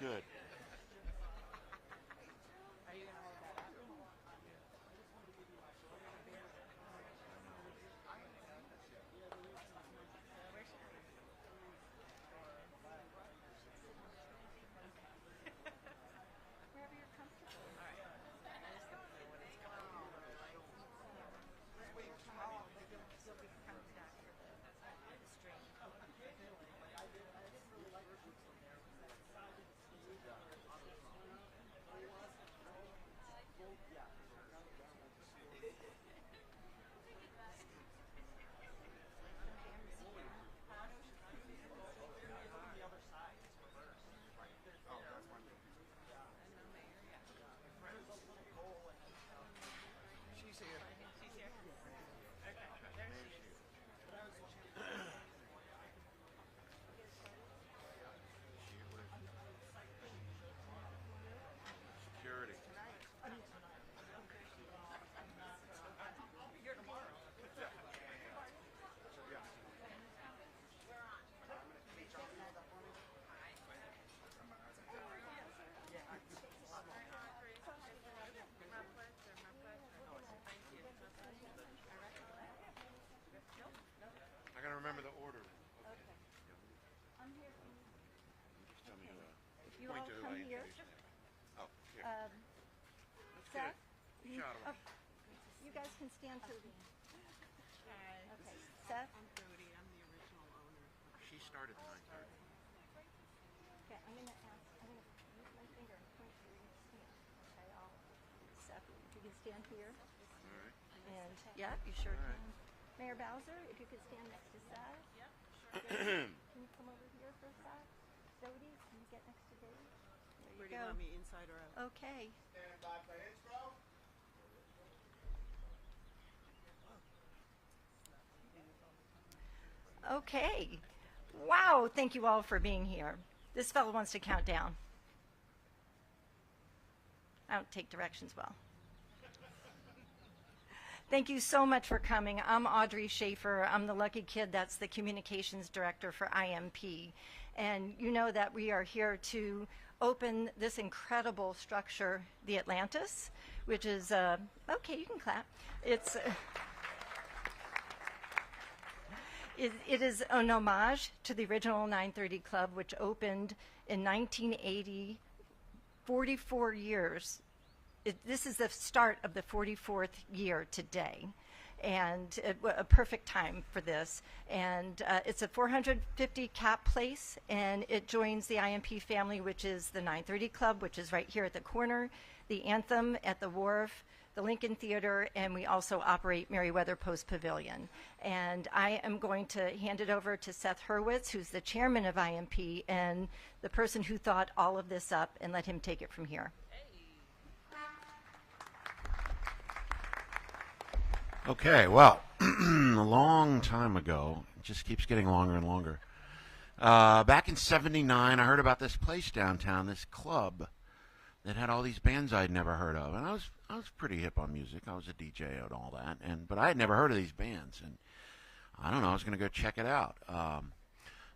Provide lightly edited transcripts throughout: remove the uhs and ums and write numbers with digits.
Good. Security. I gotta remember the order. Okay. I'm here. Just tell me who. If you all Point to who come I here. introduced now. Oh, here. Let's get Seth, a shot of her. you guys can stand to. Okay, Seth. I'm Brody. I'm the original owner. She started at 9:30. Okay, I'm gonna use my finger and point to where you stand. Okay, Seth, if you can stand here. All right. And yeah, you sure All right. can. Mayor Bowser, if you could stand next to Seth. Yep, Can you come over here for a sec? Dodie, can you get next to Dave? There Where you do you go. want me, inside or out? Okay. Stand by for intro. Okay. Wow, thank you all for being here. This fellow wants to count down. I don't take directions well. Thank you so much for coming. I'm Audrey Schaefer. I'm the lucky kid that's the communications director for IMP. And you know that we are here to open this incredible structure, the Atlantis, which is, okay, you can clap. It's, it is an homage to the original 930 Club, which opened in 1980, 44 years. This is the start of the 44th year today, and a perfect time for this. And it's a 450 cap place, and it joins the IMP family, which is the 930 Club, which is right here at the corner, the Anthem at the Wharf, the Lincoln Theater, and we also operate Merriweather Post Pavilion. And I am going to hand it over to Seth Hurwitz, who's the chairman of IMP and the person who thought all of this up, and let him take it from here. Okay, well, a long time ago, it just keeps getting longer and longer. Back in '79, I heard about this place downtown, this club that had all these bands I'd never heard of, and I was pretty hip on music. I was a DJ and all that, but I had never heard of these bands, and I don't know. I was going to go check it out.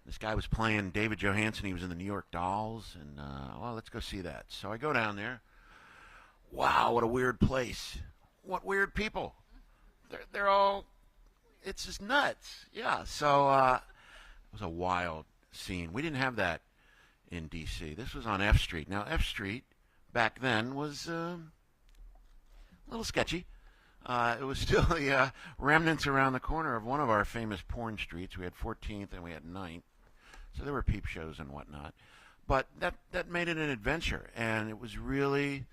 This guy was playing David Johansen. He was in the New York Dolls, and well, let's go see that. So I go down there. Wow, what a weird place! What weird people! They're all, it's just nuts. Yeah, so it was a wild scene. We didn't have that in D.C. This was on F Street. Now, F Street back then was a little sketchy. It was still the remnants around the corner of one of our famous porn streets. We had 14th and we had 9th. So there were peep shows and whatnot. But that made it an adventure. And it was really,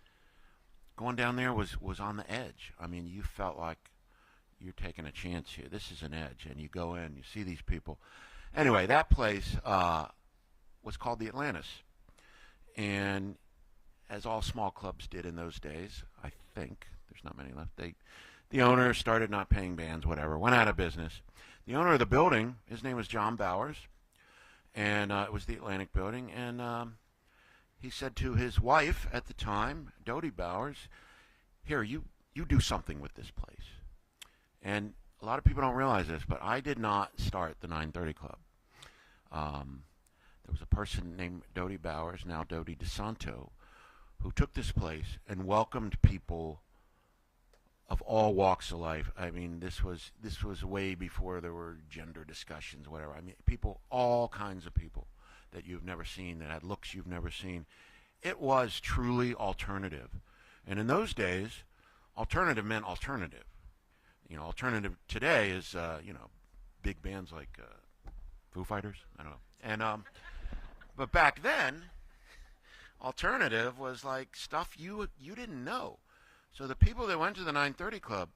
going down there was on the edge. I mean, you felt like you're taking a chance here. This is an edge, and you go in, you see these people. Anyway, that place was called the Atlantis, and as all small clubs did in those days, I think there's not many left. The owner started not paying bands, whatever, went out of business. The owner of the building, his name was John Bowers, and it was the Atlantic Building, and he said to his wife at the time, Dodie Bowers, "Here, you do something with this place." And a lot of people don't realize this, but I did not start the 930 Club. there was a person named Dodie Bowers, now Dodie DeSanto, who took this place and welcomed people of all walks of life. I mean, this was way before there were gender discussions, whatever. I mean, people, all kinds of people that you've never seen, that had looks you've never seen. It was truly alternative. And in those days, alternative meant alternative. You know, alternative today is, big bands like Foo Fighters. I don't know. And but back then, alternative was like stuff you didn't know. So the people that went to the 930 Club,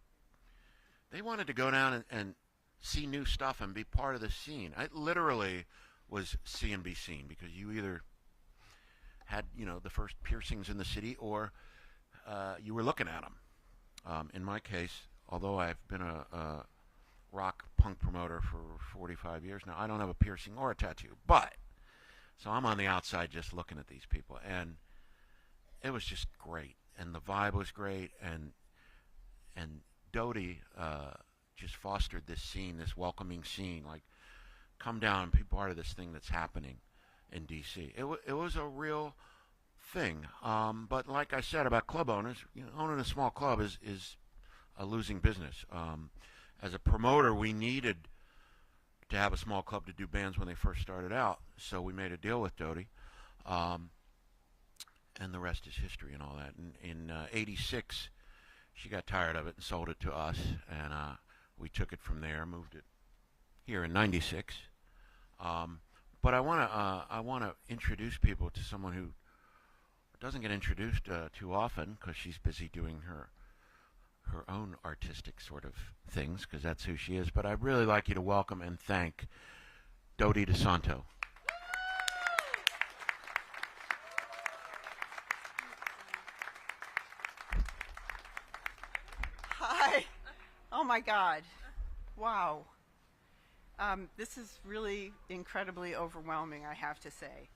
they wanted to go down and see new stuff and be part of the scene. It literally was see and be seen, because you either had, the first piercings in the city, or you were looking at them. In my case, although I've been a rock punk promoter for 45 years now, I don't have a piercing or a tattoo. But, so I'm on the outside just looking at these people, and it was just great. And the vibe was great, and Dodie just fostered this scene, this welcoming scene, like, come down and be part of this thing that's happening in D.C. It was a real thing. But like I said about club owners, owning a small club is a losing business. As a promoter, we needed to have a small club to do bands when they first started out, so we made a deal with Dodie. And the rest is history and all that. In '86, she got tired of it and sold it to us, and we took it from there, moved it here in '96. But I want to introduce people to someone who doesn't get introduced too often, because she's busy doing her own artistic sort of things, because that's who she is. But I'd really like you to welcome and thank Dodie DeSanto. Hi. Oh my God. Wow. This is really incredibly overwhelming, I have to say.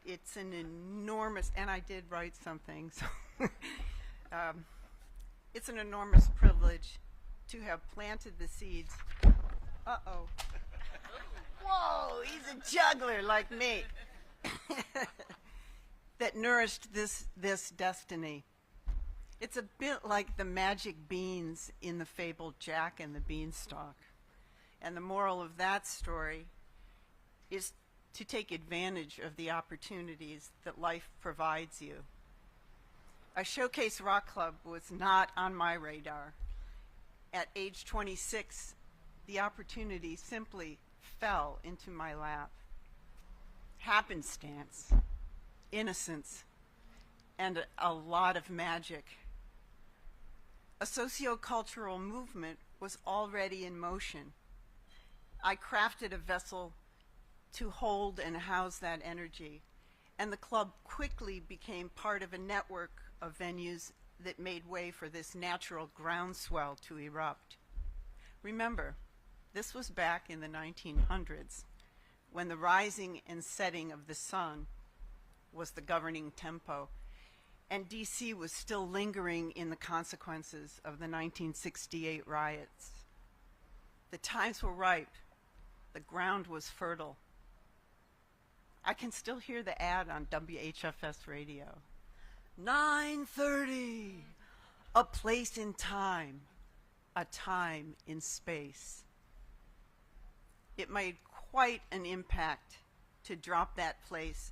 It's an enormous, and I did write something, so it's an enormous privilege to have planted the seeds. Uh-oh. Whoa, he's a juggler like me. That nourished this destiny. It's a bit like the magic beans in the fable Jack and the Beanstalk. And the moral of that story is to take advantage of the opportunities that life provides you. A showcase rock club was not on my radar. At age 26, the opportunity simply fell into my lap. Happenstance, innocence, and a lot of magic. A sociocultural movement was already in motion. I crafted a vessel to hold and house that energy, and the club quickly became part of a network of venues that made way for this natural groundswell to erupt. Remember, this was back in the 1900s, when the rising and setting of the sun was the governing tempo, and D.C. was still lingering in the consequences of the 1968 riots. The times were ripe. The ground was fertile. I can still hear the ad on WHFS radio. 9:30, a place in time, a time in space. It made quite an impact to drop that place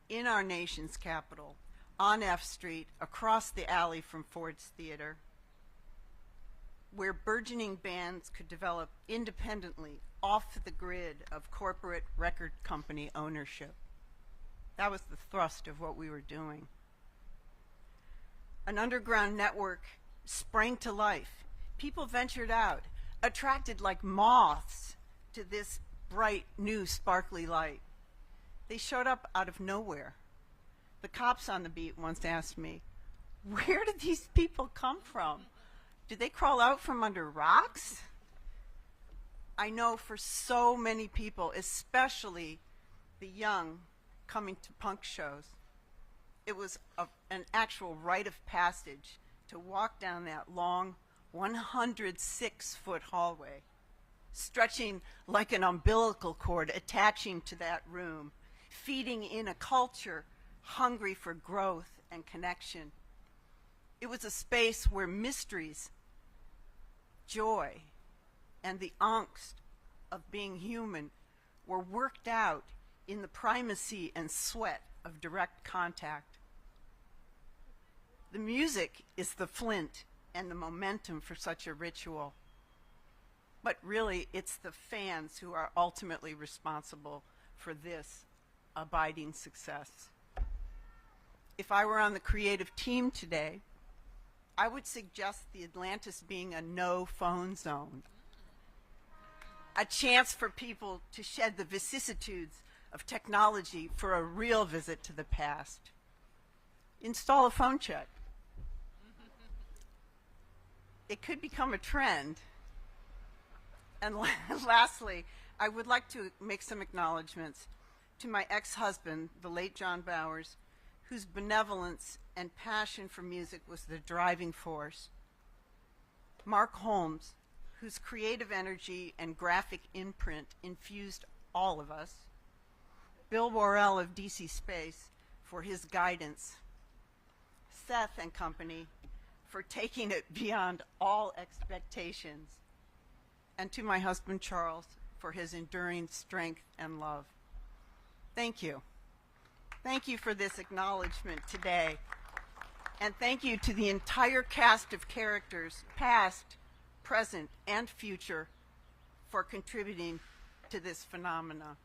in our nation's capital, on F Street, across the alley from Ford's Theater, where burgeoning bands could develop independently off the grid of corporate record company ownership. That was the thrust of what we were doing. An underground network sprang to life. People ventured out, attracted like moths to this bright, new, sparkly light. They showed up out of nowhere. The cops on the beat once asked me, "Where did these people come from? Did they crawl out from under rocks?" I know for so many people, especially the young coming to punk shows, it was an actual rite of passage to walk down that long 106-foot hallway, stretching like an umbilical cord, attaching to that room, feeding in a culture hungry for growth and connection. It was a space where mysteries, joy, and the angst of being human were worked out in the primacy and sweat of direct contact. The music is the flint and the momentum for such a ritual. But really, it's the fans who are ultimately responsible for this abiding success. If I were on the creative team today, I would suggest the Atlantis being a no-phone zone. A chance for people to shed the vicissitudes of technology for a real visit to the past. Install a phone check. It could become a trend. And lastly, I would like to make some acknowledgments to my ex-husband, the late John Bowers, whose benevolence and passion for music was the driving force. Mark Holmes, whose creative energy and graphic imprint infused all of us. Bill Worrell of DC Space for his guidance. Seth and company for taking it beyond all expectations. And to my husband, Charles, for his enduring strength and love. Thank you. Thank you for this acknowledgement today. And thank you to the entire cast of characters, past, present, and future, for contributing to this phenomena.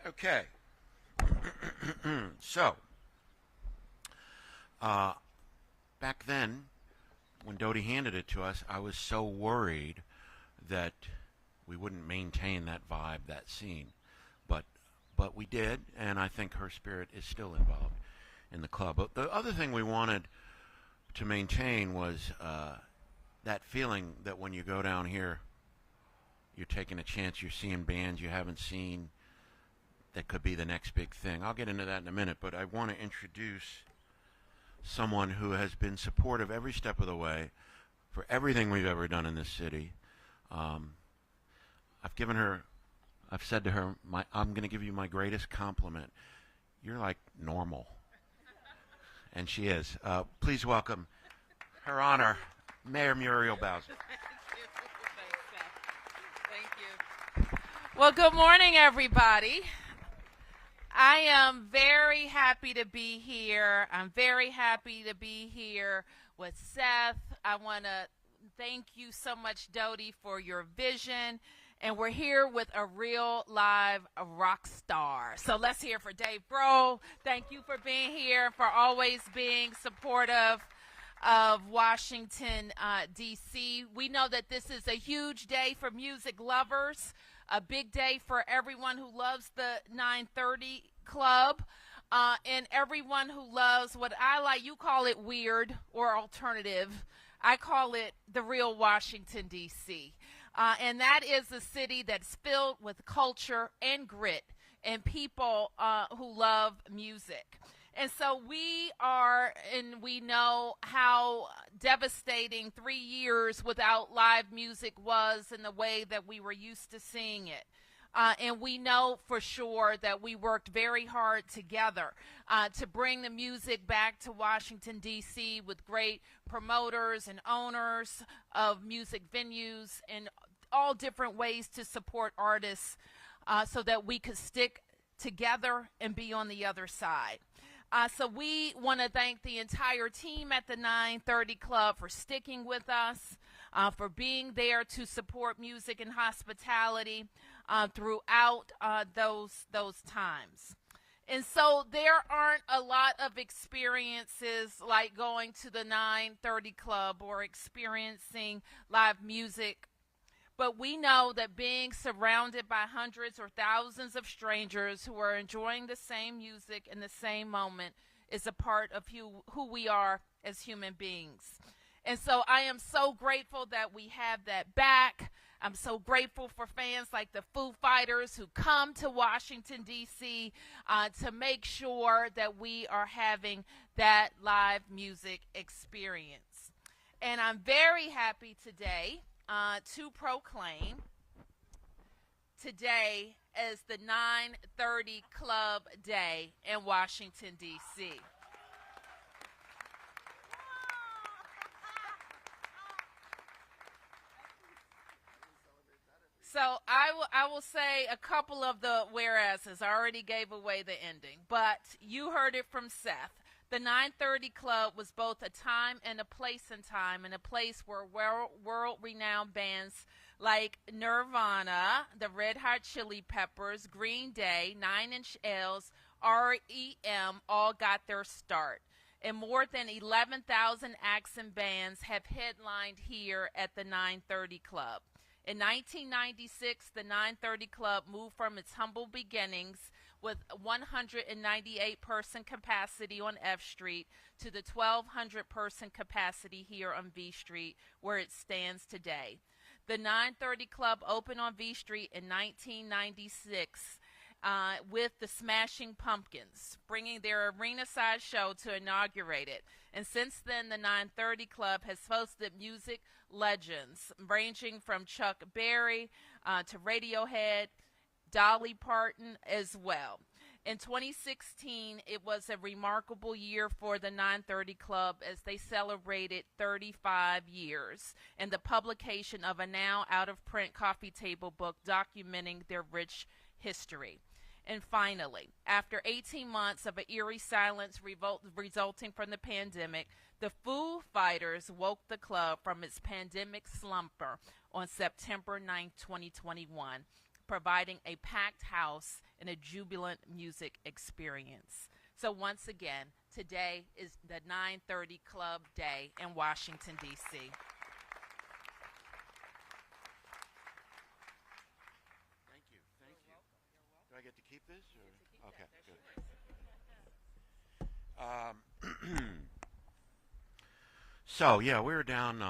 Okay. So, back then, when Dodie handed it to us, I was so worried that we wouldn't maintain that vibe, that scene. But we did, and I think her spirit is still involved in the club. But the other thing we wanted to maintain was that feeling that when you go down here, you're taking a chance, you're seeing bands you haven't seen. That could be the next big thing. I'll get into that in a minute, but I want to introduce someone who has been supportive every step of the way for everything we've ever done in this city. I've said to her, I'm going to give you my greatest compliment. You're like normal. And she is. Please welcome Her Honor, Mayor Muriel Bowser. Thank you. Well, good morning, everybody. I am very happy to be here. I'm very happy to be here with Seth. I want to thank you so much, Dodie, for your vision. And we're here with a real live rock star. So let's hear for Dave Grohl. Thank you for being here, for always being supportive of Washington, D.C. We know that this is a huge day for music lovers. A big day for everyone who loves the 930 Club, and everyone who loves what I like. You call it weird or alternative. I call it the real Washington, D.C. And that is a city that's filled with culture and grit and people who love music. And so we know how devastating 3 years without live music was in the way that we were used to seeing it. And we know for sure that we worked very hard together to bring the music back to Washington, D.C. with great promoters and owners of music venues and all different ways to support artists so that we could stick together and be on the other side. So we want to thank the entire team at the 930 Club for sticking with us, for being there to support music and hospitality throughout those times. And so there aren't a lot of experiences like going to the 930 Club or experiencing live music. But we know that being surrounded by hundreds or thousands of strangers who are enjoying the same music in the same moment is a part of who we are as human beings. And so I am so grateful that we have that back. I'm so grateful for fans like the Foo Fighters who come to Washington, D.C. To make sure that we are having that live music experience. And I'm very happy today to proclaim today as the 930 Club Day in Washington, D.C. So I will say a couple of the whereases. I already gave away the ending, but you heard it from Seth. The 930 Club was both a time and a place in time, and a place where world-renowned bands like Nirvana, the Red Hot Chili Peppers, Green Day, Nine Inch Nails, REM all got their start. And more than 11,000 acts and bands have headlined here at the 930 Club. In 1996, the 930 Club moved from its humble beginnings with 198-person capacity on F Street to the 1,200-person capacity here on V Street, where it stands today. The 930 Club opened on V Street in 1996 with the Smashing Pumpkins, bringing their arena-sized show to inaugurate it. And since then, the 930 Club has hosted music legends ranging from Chuck Berry to Radiohead, Dolly Parton as well. In 2016, it was a remarkable year for the 930 Club as they celebrated 35 years and the publication of a now out-of-print coffee table book documenting their rich history. And finally, after 18 months of an eerie silence resulting from the pandemic, the Foo Fighters woke the club from its pandemic slumber on September 9, 2021, providing a packed house and a jubilant music experience. So once again, today is the 930 Club Day in Washington, D.C. Do I get to keep this? Or? Okay, good. So, yeah, we were down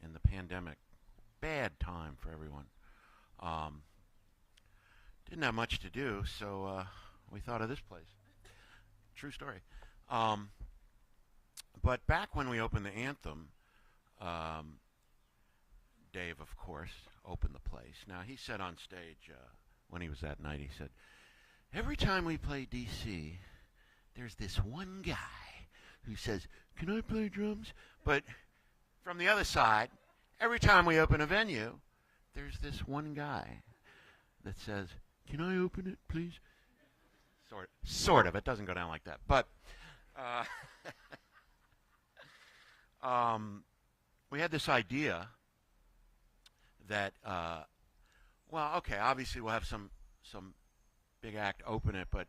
in the pandemic. Bad time for everyone. Didn't have much to do, so we thought of this place. True story. But back when we opened the Anthem, Dave, of course, opened the place. Now, he said on stage when he was that night, he said, every time we play D.C., there's this one guy who says, can I play drums? But from the other side, every time we open a venue, there's this one guy that says, can I open it, please? Sort of. It doesn't go down like that. But we had this idea that, well, okay, obviously we'll have some big act open it, but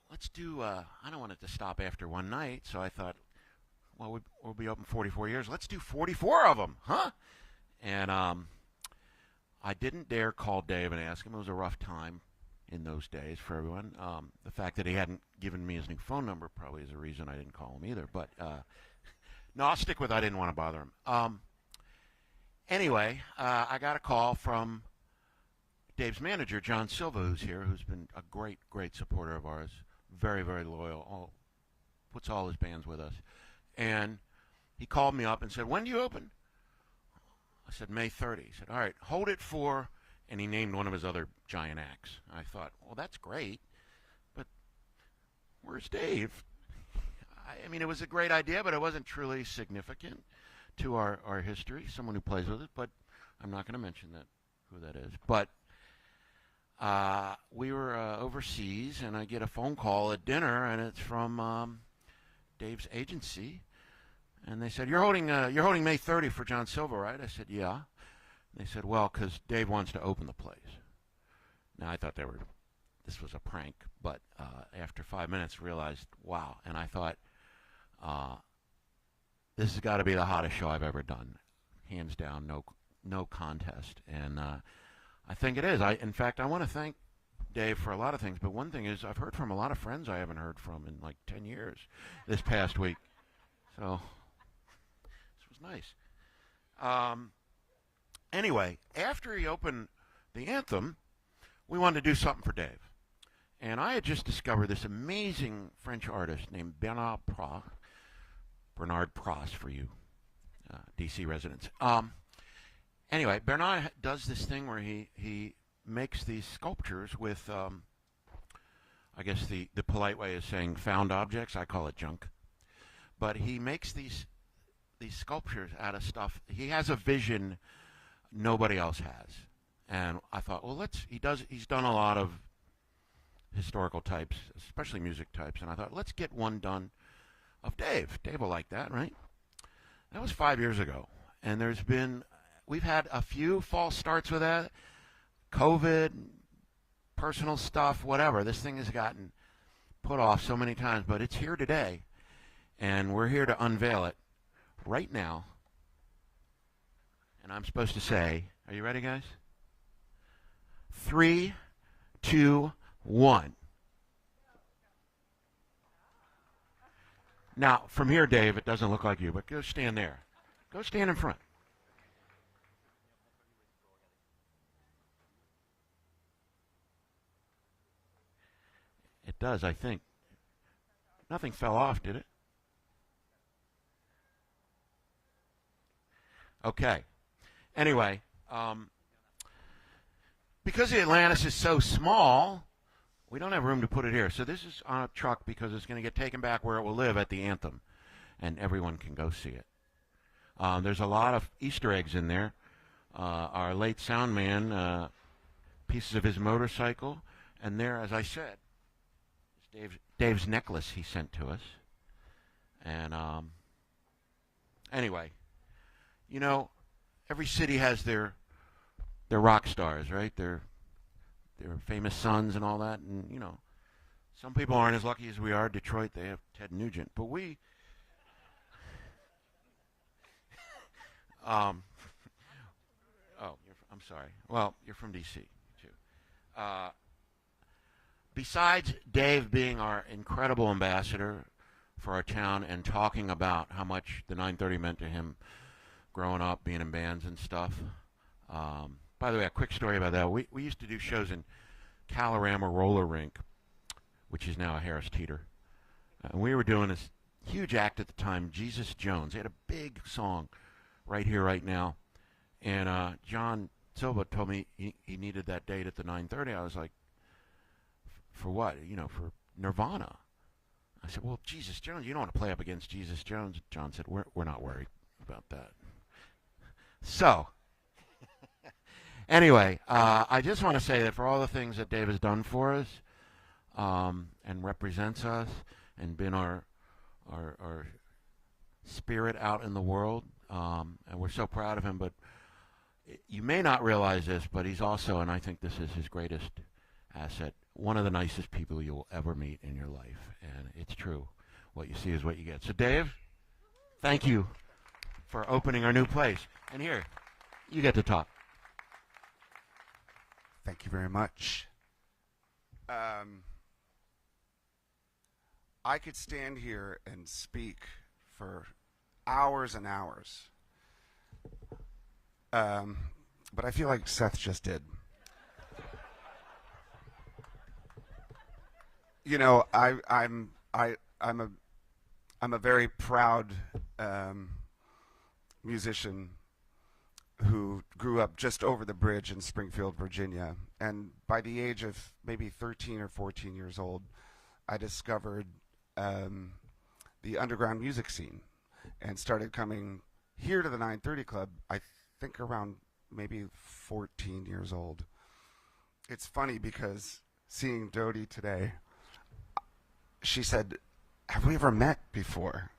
let's do, I don't want it to stop after one night, so I thought, well, we'll be open 44 years. Let's do 44 of them, huh? And I didn't dare call Dave and ask him. It was a rough time in those days for everyone. The fact that he hadn't given me his new phone number probably is a reason I didn't call him either. But no, I'll stick with I didn't want to bother him. Anyway, I got a call from Dave's manager, John Silva, who's here, who's been a great, great supporter of ours. Very, very loyal. Puts all his bands with us. And he called me up and said, when do you open? I said, May 30. He said, all right, hold it for, and he named one of his other giant acts. I thought, well, that's great, but where's Dave? I mean, it was a great idea, but it wasn't truly significant to our history, someone who plays with it, but I'm not going to mention who that is. But we were overseas, and I get a phone call at dinner, and it's from Dave's agency. And they said, you're holding May 30 for John Silva, right? I said, yeah. And they said, well, because Dave wants to open the place. Now, I thought this was a prank, but after 5 minutes, realized, wow. And I thought, this has got to be the hottest show I've ever done. Hands down, no contest. And I think it is. In fact, I want to thank Dave for a lot of things, but one thing is I've heard from a lot of friends I haven't heard from in like 10 years this past week. So this was nice. Anyway, after he opened the anthem, we wanted to do something for Dave. And I had just discovered this amazing French artist named Bernard Pross for you DC residents. Anyway, Bernard does this thing where he makes these sculptures with, I guess the polite way is saying found objects. I call it junk. But he makes these sculptures out of stuff. He has a vision nobody else has. And I thought, well, he's done a lot of historical types, especially music types. And I thought, let's get one done of Dave. Dave will like that, right? That was 5 years ago. And we've had a few false starts with that. COVID, personal stuff, whatever. This thing has gotten put off so many times, but it's here today. And we're here to unveil it right now. And I'm supposed to say, are you ready, guys? 3, 2, 1. Now, from here, Dave, it doesn't look like you, but go stand there. Go stand in front. It does, I think. Nothing fell off, did it? Okay. Anyway, because the Atlantis is so small, we don't have room to put it here. So this is on a truck because it's going to get taken back where it will live at the anthem, and everyone can go see it. There's a lot of Easter eggs in there. Our late sound man, pieces of his motorcycle, and there, as I said, is Dave's necklace he sent to us. And anyway, you know, every city has their rock stars, right? Their famous sons and all that. And, you know, some people aren't as lucky as we are. Detroit, they have Ted Nugent. But we... I'm sorry. Well, you're from D.C., too. Besides Dave being our incredible ambassador for our town and talking about how much the 930 meant to him growing up, being in bands and stuff. By the way, a quick story about that. We used to do shows in Calorama Roller Rink, which is now a Harris Teeter. And we were doing this huge act at the time, Jesus Jones. They had a big song, Right Here, Right Now. And John Silva told me he needed that date at the 930. I was like, for what? You know, for Nirvana. I said, well, Jesus Jones, you don't want to play up against Jesus Jones. John said, we're not worried about that. So, anyway, I just want to say that for all the things that Dave has done for us and represents us and been our spirit out in the world, and we're so proud of him, but you may not realize this, but he's also, and I think this is his greatest asset, one of the nicest people you will ever meet in your life. And it's true. What you see is what you get. So, Dave, thank you for opening our new place. And here, you get to talk. Thank you very much. I could stand here and speak for hours and hours. But I feel like Seth just did. You know, I'm a very proud musician who grew up just over the bridge in Springfield, Virginia. And by the age of maybe 13 or 14 years old, I discovered the underground music scene and started coming here to the 930 Club, I think around maybe 14 years old. It's funny because seeing Dodie today, she said, have we ever met before?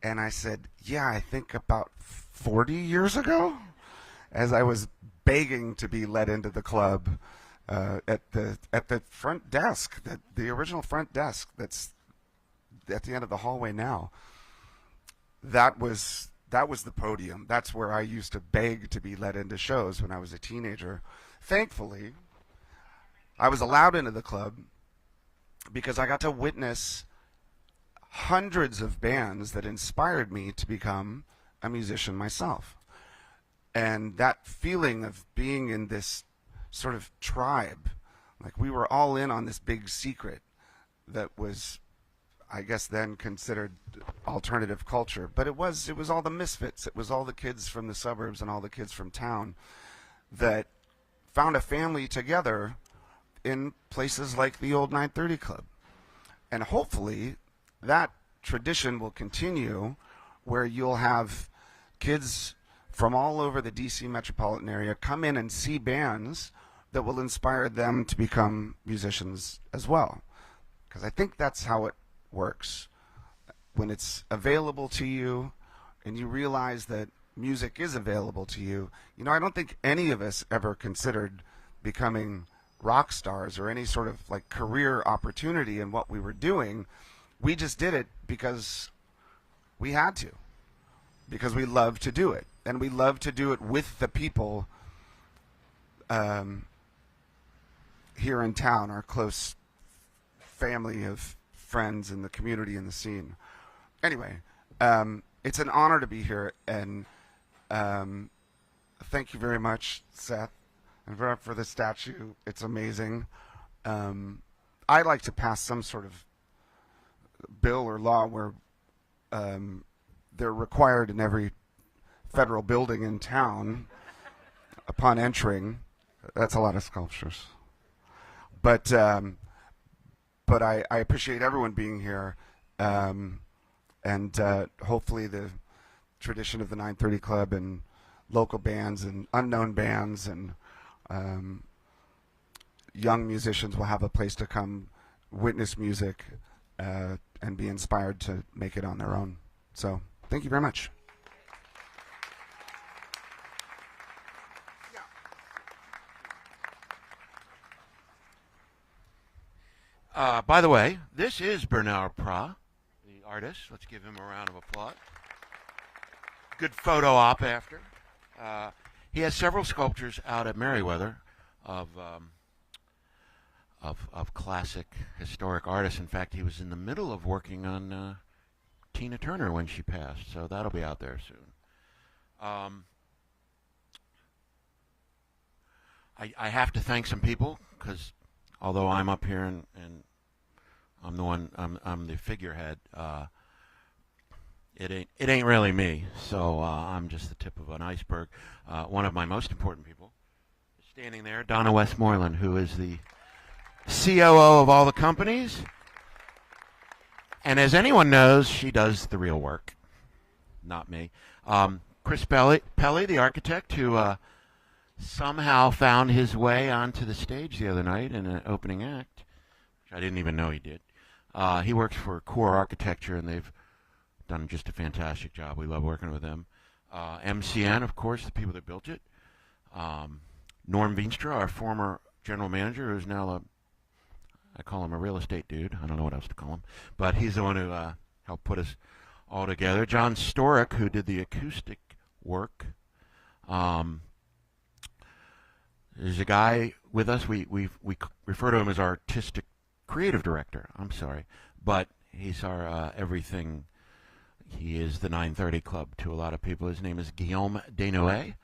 And I said, yeah, I think about 40 years ago, as I was begging to be let into the club at the front desk, the original front desk that's at the end of the hallway now. That was the podium. That's where I used to beg to be let into shows when I was a teenager. Thankfully, I was allowed into the club because I got to witness hundreds of bands that inspired me to become a musician myself. And that feeling of being in this sort of tribe, like we were all in on this big secret that was, I guess, then considered alternative culture. But it was all the misfits. It was all the kids from the suburbs and all the kids from town that found a family together in places like the old 930 Club. And hopefully that tradition will continue, where you'll have kids from all over the DC metropolitan area come in and see bands that will inspire them to become musicians as well. Because I think that's how it works. When it's available to you and you realize that music is available to you, you know, I don't think any of us ever considered becoming rock stars or any sort of like career opportunity in what we were doing. We just did it because we had to, because we love to do it, and we love to do it with the people here in town, our close family of friends in the community and the scene. Anyway, it's an honor to be here, and thank you very much, Seth, and for the statue. It's amazing. I'd like to pass some sort of bill or law where they're required in every federal building in town upon entering. That's a lot of sculptures. But I appreciate everyone being here, and hopefully the tradition of the 930 Club and local bands and unknown bands and young musicians will have a place to come witness music and be inspired to make it on their own. So thank you very much. By the way, this is Bernard Pra, the artist. Let's give him a round of applause. Good photo op after. He has several sculptures out at Merriweather of classic historic artists. In fact, he was in the middle of working on Tina Turner when she passed, so that'll be out there soon. I have to thank some people, because although I'm up here and I'm the one, I'm the figurehead, it ain't really me. So I'm just the tip of an iceberg. One of my most important people is standing there, Donna Westmoreland, who is the COO of all the companies. And as anyone knows, she does the real work, not me. Chris Pelly, the architect, who somehow found his way onto the stage the other night in an opening act, which I didn't even know he did. He works for Core Architecture, and they've done just a fantastic job. We love working with them. MCN, of course, the people that built it. Norm Veenstra, our former general manager, who's now I call him a real estate dude. I don't know what else to call him. But he's the one who helped put us all together. John Storick, who did the acoustic work. There's a guy with us. We refer to him as our artistic creative director. I'm sorry. But he's our everything. He is the 930 Club to a lot of people. His name is Guillaume Desnouets.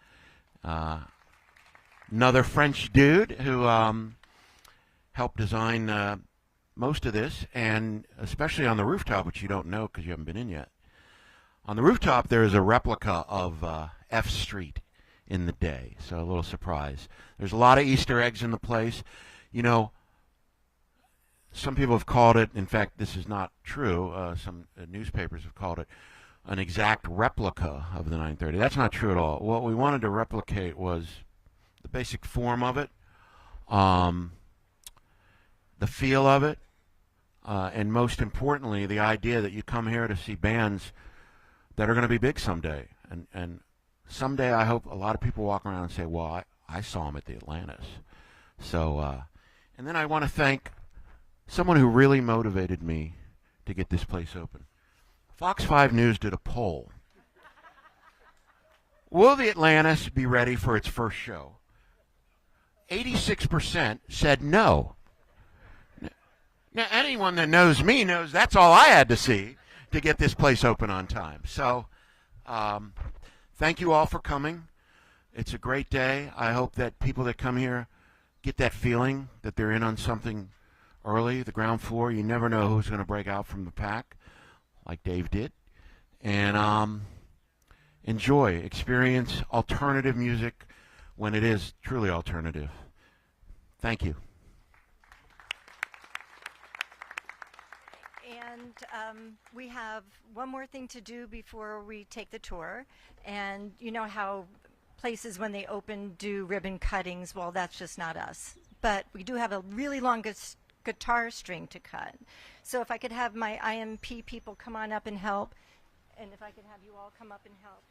Another French dude who helped design most of this, and especially on the rooftop, which you don't know because you haven't been in yet. On the rooftop, there is a replica of F Street in the day, so a little surprise. There's a lot of Easter eggs in the place. You know, some people have called it, in fact, this is not true, some newspapers have called it an exact replica of the 930. That's not true at all. What we wanted to replicate was the basic form of it, the feel of it, and most importantly, the idea that you come here to see bands that are going to be big someday. And someday I hope a lot of people walk around and say, well, I saw them at the Atlantis. So, and then I want to thank someone who really motivated me to get this place open. Fox 5 News did a poll. Will the Atlantis be ready for its first show? 86% said no. Now, anyone that knows me knows that's all I had to see to get this place open on time. So, thank you all for coming. It's a great day. I hope that people that come here get that feeling that they're in on something early, the ground floor. You never know who's going to break out from the pack, like Dave did. And enjoy, experience alternative music when it is truly alternative. Thank you. And we have one more thing to do before we take the tour. And you know how places when they open do ribbon cuttings? Well, that's just not us. But we do have a really long guitar string to cut. So if I could have my IMP people come on up and help, and if I could have you all come up and help.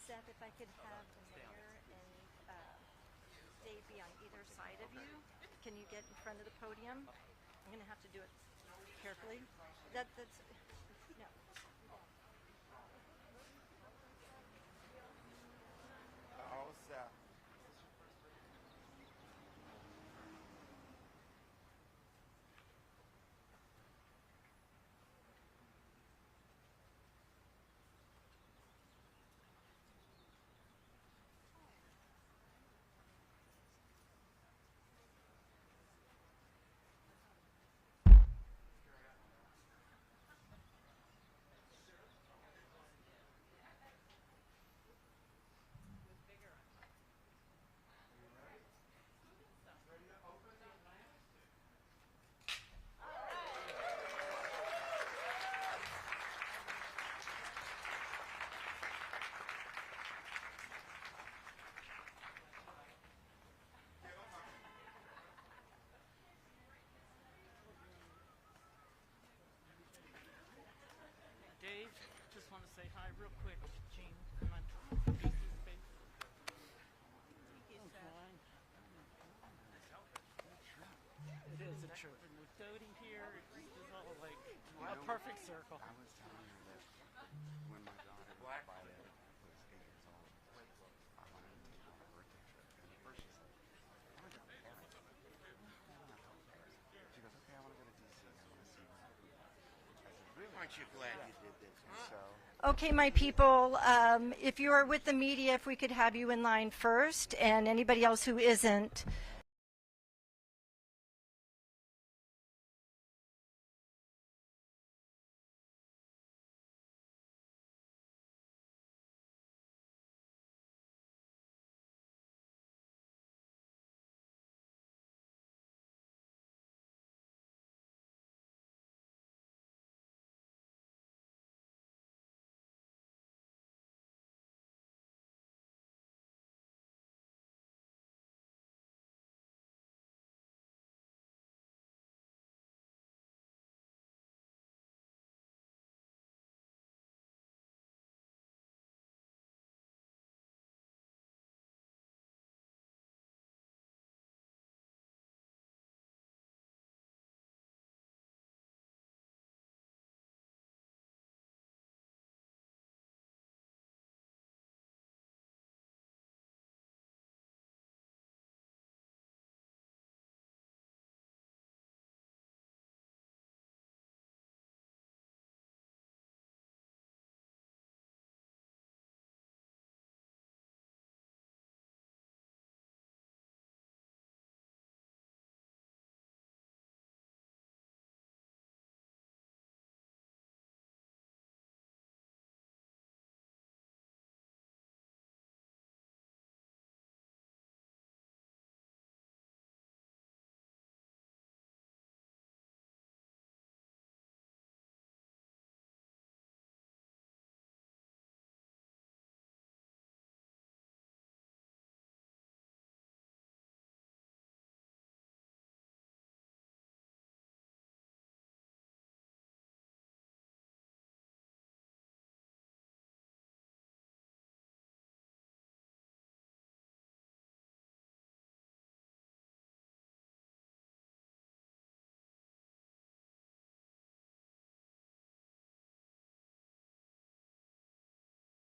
Seth, if I could have the mayor and Dave be on either side of you, can you get in front of the podium? I'm going to have to do it carefully. That's no. Oh, Seth. Dave, just want to say hi real quick. Gene, come on. It is a trip. And with Dodie here, it's all like a perfect circle. I was telling her that when my daughter Violet was 8 years old, I wanted to take her on a birthday trip. And at first she's like, I want to go to Paris. She goes, okay, I want to go to DC. I want to see her. I said, really? Aren't you glad you did this? So, Okay, my people, if you are with the media, if we could have you in line first, and anybody else who isn't,